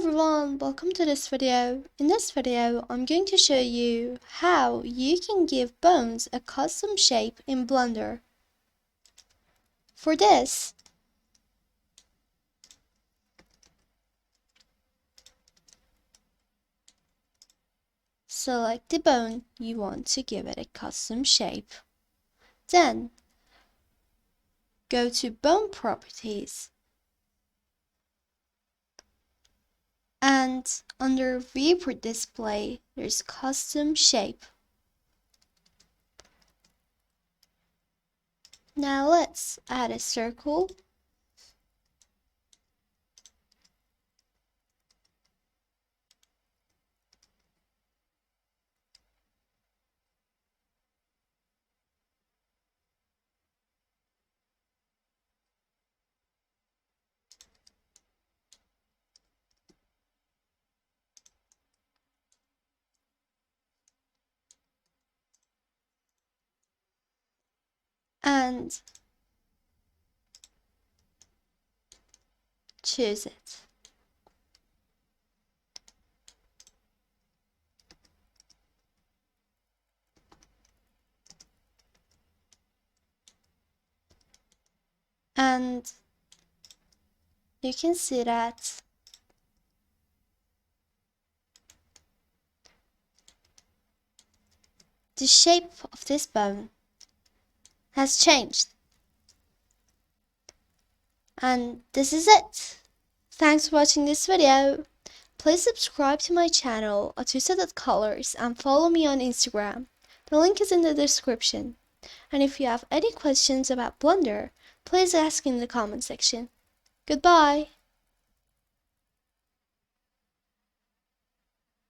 everyone, welcome to this video. In this video, I'm going to show you how you can give bones a custom shape in Blender. For this, select the bone you want to give it a custom shape. Then, go to Bone Properties. And under Viewport Display, there's Custom Shape. Now let's add a circle. And choose it. And you can see that the shape of this bone has changed. And this is it. Thanks for watching this video. Please subscribe to my channel at Twisted.Colors and follow me on Instagram. The link is in the description. And if you have any questions about Blender, please ask in the comment section. Goodbye!